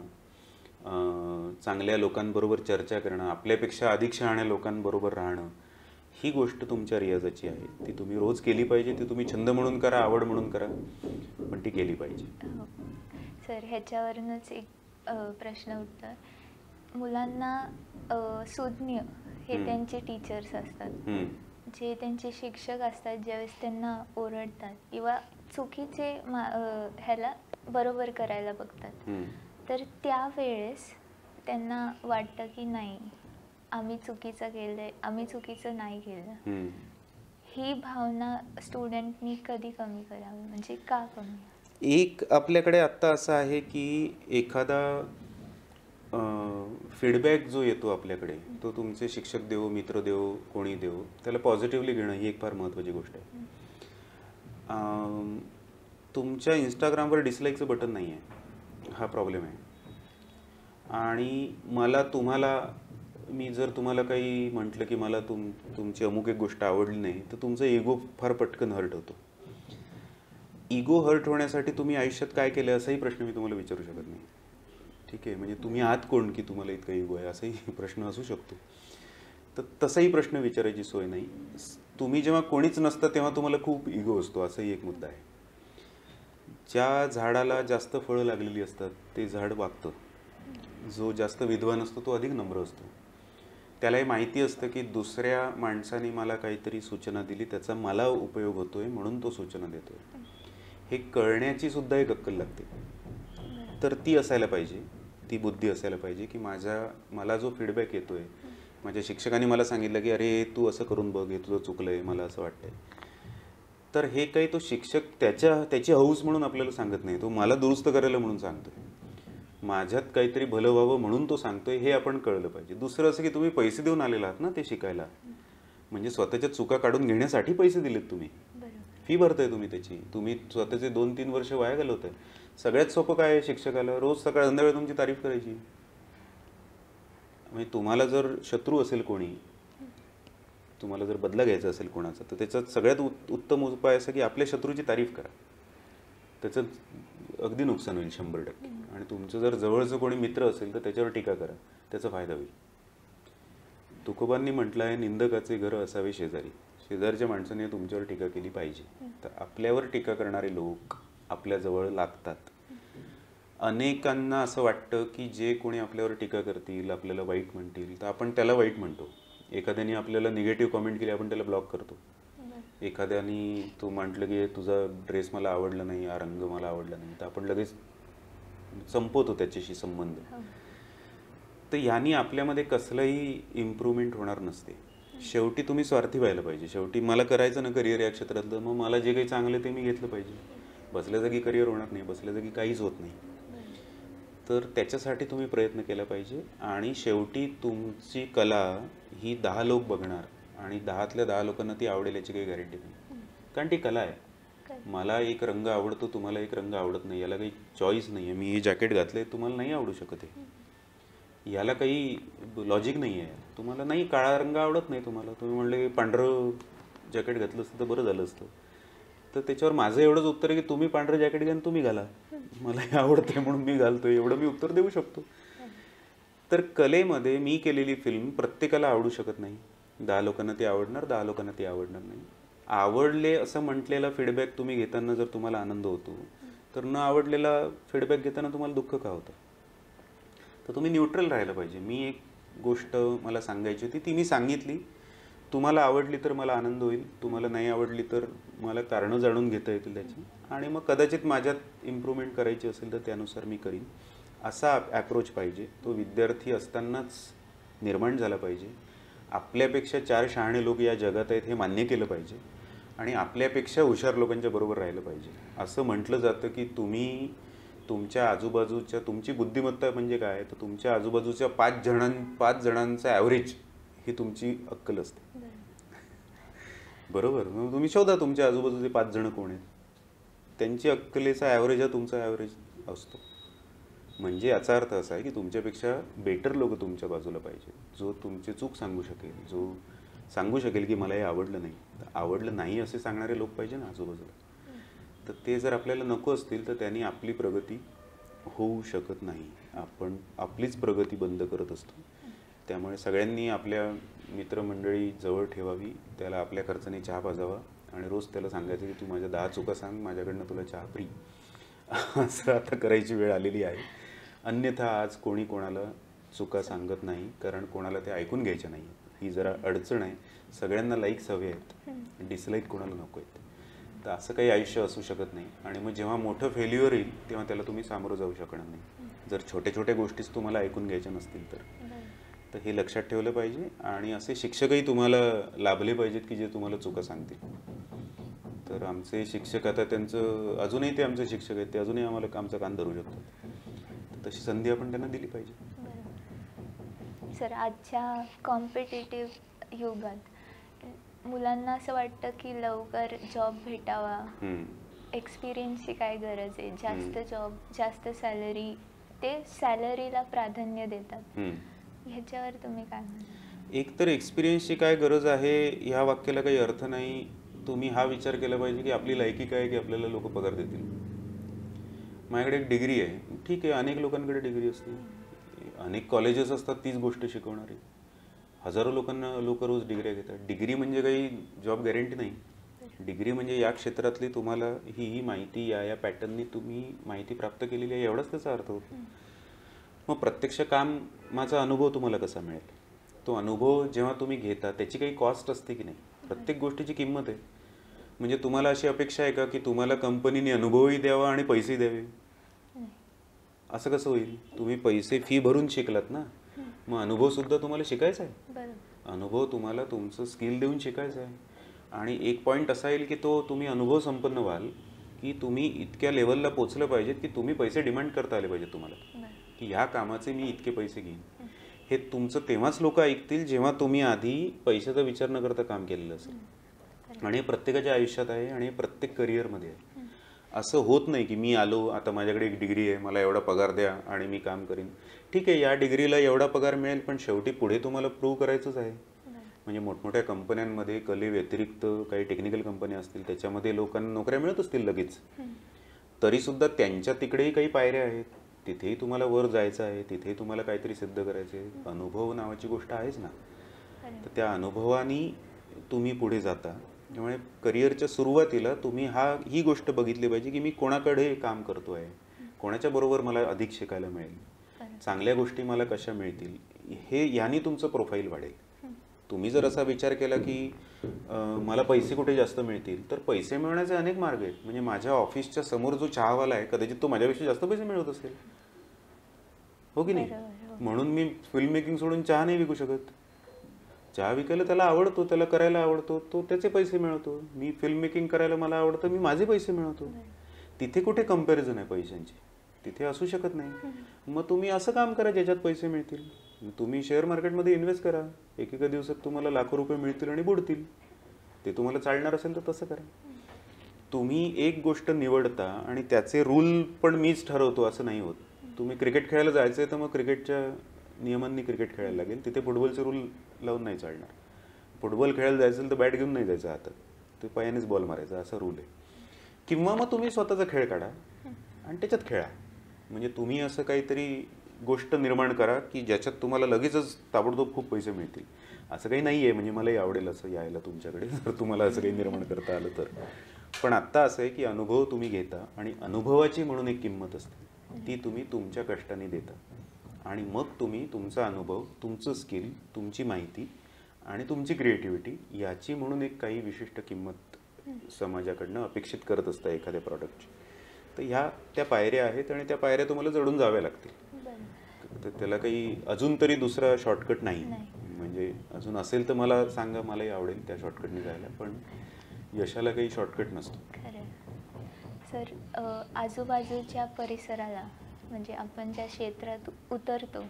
चांगल्या लोकांबरोबर चर्चा करणं, आपल्यापेक्षा अधिक शहाण्या लोकांबरोबर राहणं, ही गोष्ट तुमच्या रियाजाची आहे. ती तुम्ही रोज केली पाहिजे. ती तुम्ही छंद म्हणून करा, आवड म्हणून करा, पण ती केली पाहिजे. सर, ह्याच्यावरूनच एक प्रश्न उठतो. मुलांना सुज्ञ हे त्यांचे टीचर्स असतात, जे त्यांचे शिक्षक असतात, ज्यावेळेस त्यांना ओरडतात किंवा चुकीचे ह्याला बरोबर करायला बघतात, तर त्यावेळेस त्यांना वाटतं की नाही, आम्ही चुकीचं केलंय, आम्ही चुकीचं नाही केलं. ही भावना स्टुडंटनी कधी कमी करावी, म्हणजे का कमी? एक आपल्याकडे आत्ता असं आहे की एखादा फीडबॅक जो येतो आपल्याकडे, तो तुमचे शिक्षक देवो, मित्र देवो, कोणी देवो, त्याला पॉझिटिव्हली घेणं ही एक फार महत्त्वाची गोष्ट आहे. तुमच्या इंस्टाग्रामवर डिसलाईकचं बटन नाही आहे, हा प्रॉब्लेम आहे. आणि मी जर तुम्हाला काही म्हटलं की मला तुमची अमुक एक गोष्ट आवडली नाही, तर तुमचा इगो फार पटकन हर्ट होतो. इगो हर्ट होण्यासाठी तुम्ही आयुष्यात काय केलं असाही प्रश्न मी तुम्हाला विचारू शकत नाही. ठीक आहे, म्हणजे तुम्ही आहात कोण की तुम्हाला इतका इगो आहे, असाही प्रश्न असू शकतो. तर तसाही प्रश्न विचारायची सोय नाही. तुम्ही जेव्हा कोणीच नसतं तेव्हा तुम्हाला खूप इगो असतो, असाही एक मुद्दा आहे. ज्या झाडाला जास्त फळं लागलेली असतात ते झाड वागतं. जो जास्त विद्वान असतो तो अधिक नम्र असतो. त्यालाही माहिती असतं की दुसऱ्या माणसाने मला काहीतरी सूचना दिली, त्याचा मला उपयोग होतोय म्हणून तो सूचना देतोय. हे कळण्याची सुद्धा एक अक्कल लागते. तर ती असायला पाहिजे, ती बुद्धी असायला पाहिजे की मला जो फीडबॅक येतोय, माझ्या शिक्षकांनी मला सांगितलं की अरे तू असं करून बघ, हे तुझं चुकलंय, मला असं वाटतंय. तर हे काही तो शिक्षक त्याची हौस म्हणून आपल्याला सांगत नाही, तो मला दुरुस्त करायला म्हणून सांगतोय, माझ्यात काहीतरी भलं व्हावं म्हणून तो सांगतोय, हे आपण कळलं पाहिजे. दुसरं असं की तुम्ही पैसे देऊन आलेला आहात ना ते शिकायला, म्हणजे स्वतःच्या चुका काढून घेण्यासाठी पैसे दिलेत तुम्ही, फी भरताय तुम्ही तुम्ही स्वतःचे 2-3 वर्ष वाया घालवताय. सगळ्यात सोपं काय आहे शिक्षकाला? रोज सकाळ संध्याकाळी तुमची तारीफ करायची. म्हणजे तुम्हाला जर शत्रू असेल कोणी, तुम्हाला जर बदला घ्यायचा असेल कोणाचा, तर त्याचा सगळ्यात उत्तम उपाय असा की आपल्या शत्रूची तारीफ करा. त्याचं अगदी नुकसान होईल 100%. आणि तुमचं जर जवळचं कोणी मित्र असेल तर त्याच्यावर टीका करा, त्याचा फायदा होईल. तुकोबांनी म्हटलं आहे, निंदकाचे घर असावे शेजारी. शेजारच्या माणसाने तुमच्यावर टीका केली पाहिजे. तर आपल्यावर टीका करणारे लोक आपल्या जवळ लागतात. अनेकांना असं वाटतं की जे कोणी आपल्यावर टीका करतील, आपल्याला वाईट म्हणतील, तर आपण त्याला वाईट म्हणतो. एखाद्याने आपल्याला निगेटिव्ह कॉमेंट केली, आपण त्याला ब्लॉक करतो. एखाद्याने तू म्हटलं की तुझा ड्रेस मला आवडला नाही, हा रंग मला आवडला नाही, तर आपण लगेच संपवतो त्याच्याशी संबंध. तर यानी आपल्यामध्ये कसलंही इम्प्रूव्हमेंट होणार नसते. शेवटी तुम्ही स्वार्थी व्हायला पाहिजे. शेवटी मला करायचं ना करिअर या क्षेत्रातलं, मग मला जे काही चांगलं ते मी घेतलं पाहिजे. बसल्या जागी करिअर होणार नाही, बसल्या जागी काहीच होत नाही. तर त्याच्यासाठी तुम्ही प्रयत्न केला पाहिजे. आणि शेवटी तुमची कला ही 10 लोक बघणार आणि 10तल्या 10 लोकांना ती आवडेल याची काही गॅरंटी नाही. कारण ती कला आहे. मला एक रंग आवडतो, तुम्हाला एक रंग आवडत नाही, याला काही चॉईस नाही आहे. मी हे जॅकेट घातलंय, तुम्हाला नाही आवडू शकत आहे, याला काही लॉजिक नाही आहे. तुम्हाला नाही काळा रंग आवडत नाही, तुम्ही म्हणले पांढरं जॅकेट घातलं असतं तर बरं झालं असतं. तर त्याच्यावर माझं एवढंच उत्तर आहे की तुम्ही पांढरं जॅकेट घ्या आणि तुम्ही घाला, मला हे आवडते म्हणून मी घालतोय, एवढं मी उत्तर देऊ शकतो. तर कलेमध्ये मी केलेली फिल्म प्रत्येकाला आवडू शकत नाही. 10 लोकांना ती आवडणार, 10 लोकांना ती आवडणार नाही. आवडले असं म्हटलेला फीडबॅक तुम्ही घेताना जर तुम्हाला आनंद होतो, तर न आवडलेला फीडबॅक घेताना तुम्हाला दुःख का होतं? तर तुम्ही न्यूट्रल राहायला पाहिजे. मी एक गोष्ट मला सांगायची होती, ती मी सांगितली. तुम्हाला आवडली तर मला आनंद होईल, तुम्हाला नाही आवडली तर मला कारणं जाणून घेता येतील त्याची, आणि मग कदाचित माझ्यात इम्प्रूव्हमेंट करायची असेल तर त्यानुसार मी करीन. असा ॲप्रोच पाहिजे. तो विद्यार्थी असतानाच निर्माण झाला पाहिजे. आपल्यापेक्षा 4 शहाणे लोक या जगात आहेत हे मान्य केलं पाहिजे, आणि आपल्यापेक्षा हुशार लोकांच्या बरोबर राहिलं पाहिजे. असं म्हटलं जातं की तुम्ही तुमच्या आजूबाजूच्या, तुमची बुद्धिमत्ता म्हणजे काय, तर तुमच्या आजूबाजूच्या 5 जणांचा ॲव्हरेज ही तुमची अक्कल असते. बरोबर? मग तुम्ही शोधा तुमच्या आजूबाजूचे 5 जण कोण आहेत, त्यांची अक्कलेचा ॲव्हरेज हा तुमचा ॲव्हरेज असतो. म्हणजे याचा अर्थ असा आहे की तुमच्यापेक्षा बेटर लोक तुमच्या बाजूला पाहिजे, जो तुमची चूक सांगू शकेल, जो सांगू शकेल की मला हे आवडलं नाही. आवडलं नाही असे सांगणारे लोक पाहिजे ना आजूबाजूला. तर ते जर आपल्याला नको असतील तर त्यांनी आपली प्रगती होऊ शकत नाही. आपण आपलीच प्रगती बंद करत असतो. त्यामुळे सगळ्यांनी आपल्या मित्रमंडळी जवळ ठेवावी, त्याला आपल्या खर्चाने चहा पाजावा, आणि रोज त्याला सांगायचं की तू माझ्या 10 चुका सांग, माझ्याकडनं तुला चहा फ्री. असं आता करायची वेळ आलेली आहे. अन्यथा आज कोणी कोणाला चुका सांगत नाही, कारण कोणाला ते ऐकून घ्यायच्या नाही. ही जरा अडचण आहे. सगळ्यांना लाईक्स हवे आहेत, डिसलाईक कोणाला नको आहेत. तर असं काही आयुष्य असू शकत नाही. आणि मग जेव्हा मोठं फेल्युअर येईल तेव्हा त्याला तुम्ही सामोरं जाऊ शकणार नाही, जर छोट्या छोट्या गोष्टीच तुम्हाला ऐकून घ्यायच्या नसतील तर. तर हे लक्षात ठेवलं पाहिजे. आणि असे शिक्षकही तुम्हाला लाभले पाहिजेत की जे तुम्हाला चुका सांगतील. तर आमचे शिक्षक, आता त्यांचं अजूनही ते आमचे शिक्षक आहेत, ते अजूनही आम्हाला आमचा कान धरू शकतात. तशी संधी आपण त्यांना दिली पाहिजे. सर, आजच्या कॉम्पिटिटिव्ह युगात मुलांना असं वाटतं की लवकर जॉब भेटावा, एक्सपिरियन्सची काय गरज आहे, जास्त जॉब, जास्त सॅलरी, ते सॅलरीला प्राधान्य देतात. ह्याच्यावर तुम्ही काय म्हणता? एक तर एक्सपिरियन्सची काय गरज आहे ह्या वाक्याला काही अर्थ नाही. तुम्ही हा विचार केला पाहिजे की आपली लायकी काय आहे की आपल्याला लोक पगार देतील. माझ्याकडे एक डिग्री आहे, ठीक आहे, अनेक लोकांकडे डिग्री असते, अनेक कॉलेजेस असतात तीच गोष्ट शिकवणारी, हजारो लोक रोज डिग्र्या घेतात. डिग्री म्हणजे काही जॉब गॅरंटी नाही. डिग्री म्हणजे या क्षेत्रातली तुम्हाला ही माहिती या पॅटर्ननी तुम्ही माहिती प्राप्त केलेली आहे, एवढाच त्याचा अर्थ होतो. मग प्रत्यक्ष कामाचा अनुभव तुम्हाला कसा मिळेल? तो अनुभव जेव्हा तुम्ही घेता त्याची काही कॉस्ट असते की नाही? प्रत्येक गोष्टीची किंमत आहे. म्हणजे तुम्हाला अशी अपेक्षा आहे का की तुम्हाला कंपनीने अनुभवही द्यावा आणि पैसेही द्यावे? असं कसं होईल? तुम्ही पैसे फी भरून शिकलात ना, मग अनुभव सुद्धा तुम्हाला शिकायचा आहे. अनुभव तुम्हाला तुमचं स्किल देऊन शिकायचं आहे. आणि एक पॉईंट असा येईल की तो तुम्ही अनुभव संपन्न व्हाल की तुम्ही इतक्या लेवलला पोचलं पाहिजेत की तुम्ही पैसे डिमांड करता आले पाहिजेत तुम्हाला, की ह्या कामाचे मी इतके पैसे घेईन. हे तुमचं तेव्हाच लोक ऐकतील जेव्हा तुम्ही आधी पैशाचा विचार न करता काम केलेलं असेल. आणि हे प्रत्येकाच्या आयुष्यात आहे आणि प्रत्येक करिअरमध्ये आहे. असं होत नाही की मी आलो, आता माझ्याकडे एक डिग्री आहे, मला एवढा पगार द्या आणि मी काम करीन. ठीक आहे, या डिग्रीला एवढा पगार मिळेल, पण शेवटी पुढे तुम्हाला प्रूव्ह करायचंच आहे. म्हणजे मोठमोठ्या कंपन्यांमध्ये कले व्यतिरिक्त काही टेक्निकल कंपन्या असतील, त्याच्यामध्ये लोकांना नोकऱ्या मिळत असतील लगेच, तरीसुद्धा त्यांच्या तिकडेही काही पायऱ्या आहेत. तिथेही तुम्हाला वर जायचं आहे, तिथेही तुम्हाला काहीतरी सिद्ध करायचं आहे. अनुभव नावाची गोष्ट आहेच ना. तर त्या अनुभवानी तुम्ही पुढे जाता. त्यामुळे करिअरच्या सुरुवातीला तुम्ही ही गोष्ट बघितली पाहिजे की मी कोणाकडे काम करतो आहे, कोणाच्या बरोबर मला अधिक शिकायला मिळेल, चांगल्या गोष्टी मला कशा मिळतील, ह्यानी तुमचं प्रोफाईल वाढेल. तुम्ही जर असा विचार केला की मला पैसे कुठे जास्त मिळतील, तर पैसे मिळवण्याचे अनेक मार्ग आहेत. म्हणजे माझ्या ऑफिसच्या समोर जो चहावाला आहे कदाचित तो माझ्यापेक्षा जास्त पैसे मिळवत असेल, हो की नाही? म्हणून मी फिल्म मेकिंग सोडून चहा नाही विकू शकत. चहा विकायला त्याला आवडतो, त्याला करायला आवडतो, तो त्याचे पैसे मिळवतो. मी फिल्म मेकिंग करायला मला आवडतं, मी माझे पैसे मिळवतो. तिथे कुठे कंपॅरिझन आहे पैशांची? तिथे असू शकत नाही. मग तुम्ही असं काम करा ज्याच्यात पैसे मिळतील. तुम्ही शेअर मार्केटमध्ये इन्व्हेस्ट करा, एकेका दिवसात तुम्हाला लाखो रुपये मिळतील आणि बुडतील. ते तुम्हाला चालणार असेल तर तसं करा. तुम्ही एक गोष्ट निवडता आणि त्याचे रूल पण मीच ठरवतो असं नाही होत. तुम्ही क्रिकेट खेळायला जायचं आहे तर मग क्रिकेटच्या नियमांनी क्रिकेट खेळायला लागेल, तिथे फुटबॉलचे रूल लावून नाही चालणार. फुटबॉल खेळायला जायचं असेल तर बॅट घेऊन नाही जायचं हातात, ते पायानेच बॉल मारायचा, असा रूल आहे. किंवा मग तुम्ही स्वतःचा खेळ काढा आणि त्याच्यात खेळा. म्हणजे तुम्ही असं काहीतरी गोष्ट निर्माण करा की ज्याच्यात तुम्हाला लगेचच ताबडतोब खूप पैसे मिळतील. असं काही नाही आहे, म्हणजे मलाही आवडेल असं यायला तुमच्याकडे जर तुम्हाला असं काही निर्माण करता आलं तर. पण आत्ता असं आहे की अनुभव तुम्ही घेता आणि अनुभवाची म्हणून एक किंमत असते, ती तुम्ही तुमच्या कष्टाने देता. आणि मग तुम्ही तुमचा अनुभव, तुमचं स्किल, तुमची माहिती आणि तुमची क्रिएटिव्हिटी याची म्हणून एक काही विशिष्ट किंमत समाजाकडनं अपेक्षित करत असता एखाद्या प्रॉडक्टची. तर ह्या त्या पायऱ्या आहेत आणि त्या पायऱ्या तुम्हाला चढून जाव्या लागतील. तर त्याला काही अजून तरी दुसरा शॉर्टकट नाही. म्हणजे अजून असेल तर मला सांगा, मलाही आवडेल त्या शॉर्टकटने जायला, पण यशाला काही शॉर्टकट नसतो. खरं सर, आजूबाजूच्या परिसराला म्हणजे आपण ज्या क्षेत्रात उतरतो,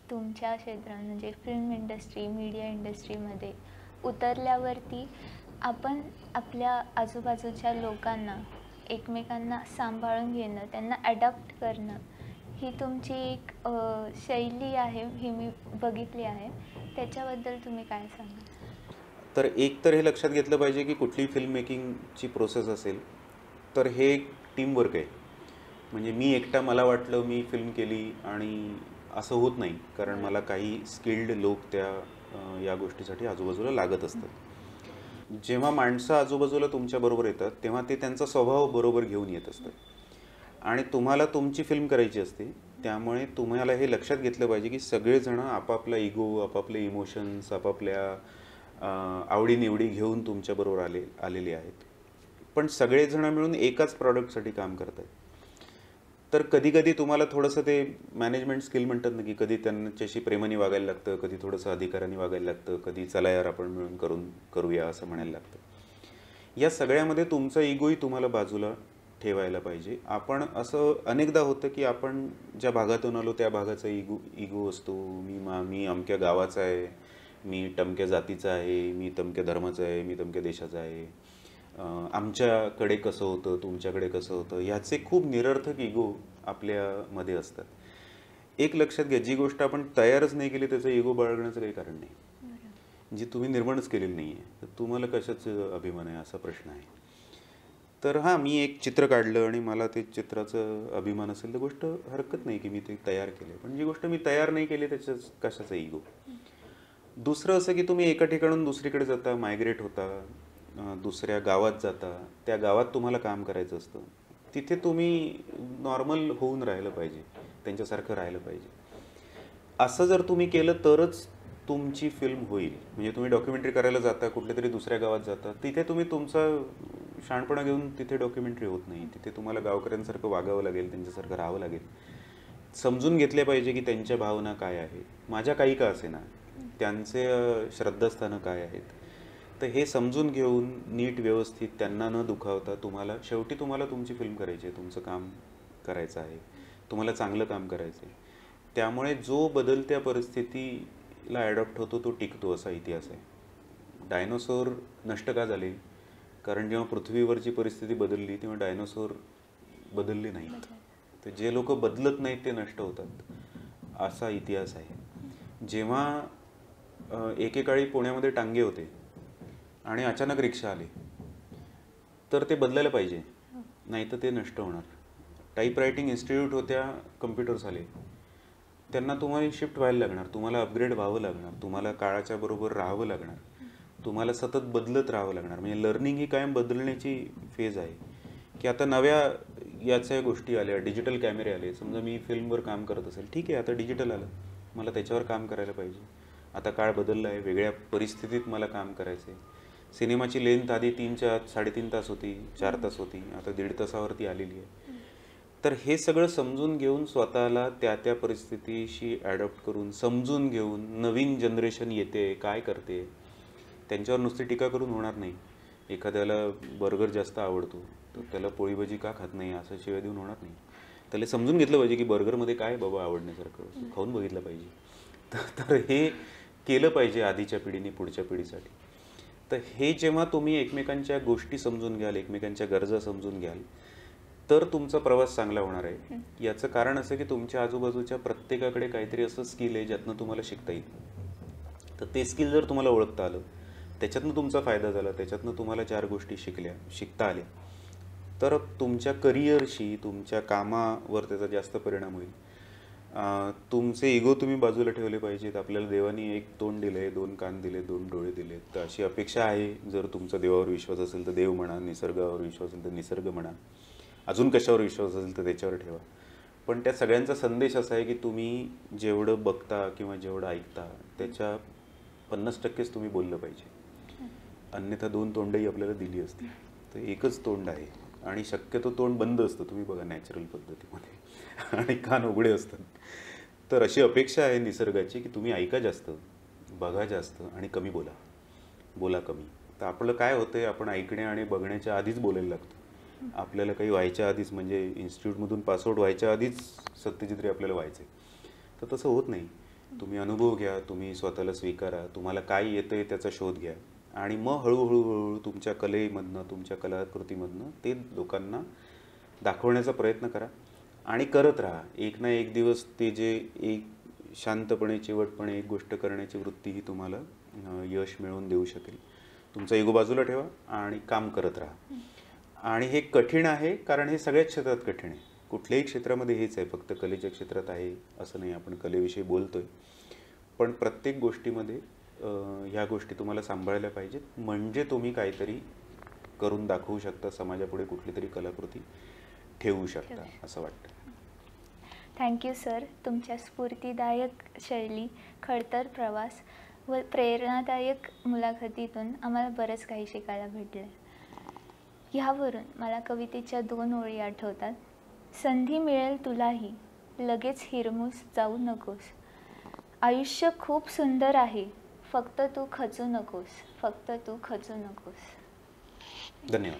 तुमच्या क्षेत्रात म्हणजे फिल्म इंडस्ट्री, मीडिया इंडस्ट्रीमध्ये उतरल्यावरती आपण आपल्या आजूबाजूच्या लोकांना, एकमेकांना सांभाळून घेणं, त्यांना ॲडॉप्ट करणं, ही तुमची एक शैली आहे, ही मी बघितली आहे. त्याच्याबद्दल तुम्ही काय सांगाल? तर एक तर हे लक्षात घेतलं पाहिजे की कुठली फिल्म मेकिंगची प्रोसेस असेल तर हे एक टीमवर्क आहे. म्हणजे मी एकटा मला वाटलं मी फिल्म केली आणि असं होत नाही, कारण मला काही स्किल्ड लोक त्या या गोष्टीसाठी आजूबाजूला लागत असतात. जेव्हा माणसं आजूबाजूला तुमच्याबरोबर येतात तेव्हा ते त्यांचा स्वभाव बरोबर घेऊन येत असतात आणि तुम्हाला तुमची फिल्म करायची असते. त्यामुळे तुम्हाला हे लक्षात घेतलं पाहिजे की सगळेजण आपापला इगो, आपापले इमोशन्स, आपापल्या आवडीनिवडी घेऊन तुमच्याबरोबर आलेले आहेत, पण सगळेजण मिळून एकाच प्रॉडक्टसाठी काम करत आहेत. तर कधी कधी तुम्हाला थोडंसं ते मॅनेजमेंट स्किल म्हणतात ना, की कधी त्यांच्याशी प्रेमाने वागायला लागतं, कधी थोडंसं अधिकाराने वागायला लागतं, कधी चला यार आपण मिळून करूया असं म्हणायला लागतं. या सगळ्यामध्ये तुमचा इगोही तुम्हाला बाजूला ठेवायला पाहिजे. आपण असं अनेकदा होतं की आपण ज्या भागातून आलो त्या भागाचा इगो असतो. मी अमक्या गावाचा आहे, मी टमक्या जातीचा आहे, मी तमक्या धर्माचा आहे, मी तमक्या देशाचा आहे, आमच्याकडे कसं होतं, तुमच्याकडे कसं होतं, ह्याचे खूप निरर्थक इगो आपल्यामध्ये असतात. एक लक्षात घ्या, जी गोष्ट आपण तयारच नाही केली त्याचा इगो बाळगण्याचं काही कारण नाही. जी तुम्ही निर्माणच केलेली नाही आहे तर तुम्हाला कशाचं अभिमान आहे असा प्रश्न आहे. तर हां, मी एक चित्र काढलं आणि मला ते चित्राचं अभिमान असेल तर गोष्ट हरकत नाही की मी ते तयार केलं, पण जी गोष्ट मी तयार नाही केली त्याच्याच कशाचा इगो. दुसरं असं की तुम्ही एका ठिकाणून दुसरीकडे जाता, मायग्रेट होता, दुसऱ्या गावात जाता, त्या गावात तुम्हाला काम करायचं असतं, तिथे तुम्ही नॉर्मल होऊन राहिलं पाहिजे, त्यांच्यासारखं राहिलं पाहिजे. असं जर तुम्ही केलं तरच तुमची फिल्म होईल. म्हणजे तुम्ही डॉक्युमेंटरी करायला जाता, कुठल्या तरी दुसऱ्या गावात जाता, तिथे तुम्ही तुमचा शहाणपणा घेऊन तिथे डॉक्युमेंटरी होत नाही. तिथे तुम्हाला गावकऱ्यांसारखं वागावं लागेल, त्यांच्यासारखं राहावं लागेल, समजून घेतले पाहिजे की त्यांच्या भावना काय आहेत, माझ्या काही का असेना, त्यांचे श्रद्धास्थानं काय आहेत. तर हे समजून घेऊन नीट व्यवस्थित त्यांना न दुखावता शेवटी तुम्हाला तुमची फिल्म करायची आहे, तुमचं काम करायचं आहे, तुम्हाला चांगलं काम करायचं आहे. त्यामुळे जो बदलत्या परिस्थितीला ॲडॉप्ट होतो तो टिकतो, असा इतिहास आहे. डायनोसॉर नष्ट का झाले? कारण जेव्हा पृथ्वीवरची परिस्थिती बदलली तेव्हा डायनोसॉर बदलले नाहीत. तर जे लोक बदलत नाहीत ते नष्ट होतात, असा इतिहास आहे. जेव्हा एकेकाळी पुण्यामध्ये टांगे होते आणि अचानक रिक्षा आली तर ते बदलायला पाहिजे, नाही तर ते नष्ट होणार. टाईपरायटिंग इन्स्टिट्यूट होत्या, कम्प्युटर्स आले, त्यांना तुम्हाला शिफ्ट व्हायला लागणार, तुम्हाला अपग्रेड व्हावं लागणार, तुम्हाला काळाच्या बरोबर राहावं लागणार, तुम्हाला सतत बदलत राहावं लागणार. म्हणजे लर्निंग ही कायम बदलण्याची फेज आहे. की आता नव्या याच्या गोष्टी आल्या, डिजिटल कॅमेरे आले. समजा मी फिल्मवर काम करत असेल, ठीक आहे, आता डिजिटल आलं, मला त्याच्यावर काम करायला पाहिजे. आता काळ बदलला आहे, वेगळ्या परिस्थितीत मला काम करायचं आहे. सिनेमाची लेंथ आधी 3-3.5 तास होती, 4 तास होती, आता 1.5 तासावरती आलेली आहे. तर हे सगळं समजून घेऊन स्वतःला त्या परिस्थितीशी ॲडॉप्ट करून समजून घेऊन, नवीन जनरेशन येते, काय करते, त्यांच्यावर नुसती टीका करून होणार नाही. एखाद्याला बर्गर जास्त आवडतो तर त्याला पोळी भाजी का खात नाही असं शिवाय देऊन होणार नाही. त्याला समजून घेतलं पाहिजे की बर्गरमध्ये काय बाबा आवडण्यासारखं, खाऊन बघितलं पाहिजे. तर हे केलं पाहिजे आधीच्या पिढीने पुढच्या पिढीसाठी. तर हे जेव्हा तुम्ही एकमेकांच्या गोष्टी समजून घ्याल, एकमेकांच्या गरजा समजून घ्याल, तर तुमचा प्रवास चांगला होणार आहे. याचं कारण असं की तुमच्या आजूबाजूच्या प्रत्येकाकडे काहीतरी असं स्किल आहे ज्यातनं तुम्हाला शिकता येईल. तर ते स्किल जर तुम्हाला ओळखता आलं त्याच्यातनं तुमचा फायदा झाला, त्याच्यातनं तुम्हाला 4 गोष्टी शिकता आल्या, तर तुमच्या करिअरशी, तुमच्या कामावर त्याचा जास्त परिणाम होईल. तुमचे इगो तुम्ही बाजूला ठेवले पाहिजेत. आपल्याला देवाने 1 तोंड दिलंय, 2 कान दिले, 2 डोळे दिले. तर अशी अपेक्षा आहे, जर तुमचा देवावर विश्वास असेल तर देव म्हणा, निसर्गावर विश्वास असेल तर निसर्ग म्हणा, अजून कशावर विश्वास असेल तर त्याच्यावर ठेवा. पण त्या सगळ्यांचा संदेश असा आहे की तुम्ही जेवढं बघता किंवा जेवढं ऐकता त्याच्या 50%च तुम्ही बोललं पाहिजे. अन्यथा 2 तोंडही आपल्याला दिली असती. तर एकच तोंड आहे आणि शक्यतो तोंड बंद असतं, तुम्ही बघा नॅचरल पद्धतीमध्ये, आणि कान उघडे असतात. तर अशी अपेक्षा आहे निसर्गाची की तुम्ही ऐका जास्त, बघा जास्त आणि कमी बोला कमी. तर आपलं काय होतंय, आपण ऐकण्या आणि बघण्याच्या आधीच बोलायला लागतो. आपल्याला काही व्हायच्या आधीच, म्हणजे इन्स्टिट्यूटमधून पासआउट व्हायच्या आधीच सत्यजित रे आपल्याला व्हायचं आहे. तर तसं होत नाही. तुम्ही अनुभव घ्या, तुम्ही स्वतःला स्वीकारा, तुम्हाला काय येतं आहे त्याचा शोध घ्या आणि मग हळूहळू तुमच्या कलेमधनं, तुमच्या कलाकृतीमधनं ते लोकांना दाखवण्याचा प्रयत्न करा आणि करत राहा. एक ना एक दिवस ते जे एक शांतपणे, चिवटपणे एक गोष्ट करण्याची वृत्ती ही तुम्हाला यश मिळवून देऊ शकेल. तुमचा इगो बाजूला ठेवा आणि काम करत राहा. आणि हे कठीण आहे, कारण हे सगळ्याच क्षेत्रात कठीण आहे. कुठल्याही क्षेत्रामध्ये हेच आहे, फक्त कलेच्या क्षेत्रात आहे असं नाही. आपण कलेविषयी बोलतोय, पण प्रत्येक गोष्टीमध्ये ह्या गोष्टी तुम्हाला सांभाळल्या पाहिजेत, म्हणजे तुम्ही काहीतरी करून दाखवू शकता, समाजापुढे कुठली तरी कलाकृती ठेवू शकता असं वाटतं. Thank you sir. तुमच्या स्फूर्तिदायक शैली, खडतर प्रवास व प्रेरणादायक मुलाखतीतून आम्हाला बरंच काही शिकायला भेटलं. ह्यावरून मला कवितेच्या 2 ओळी आठवतात. संधी मिळेल तुलाही, लगेच हिरमूस जाऊ नकोस. आयुष्य खूप सुंदर आहे, फक्त तू खचू नकोस. धन्यवाद.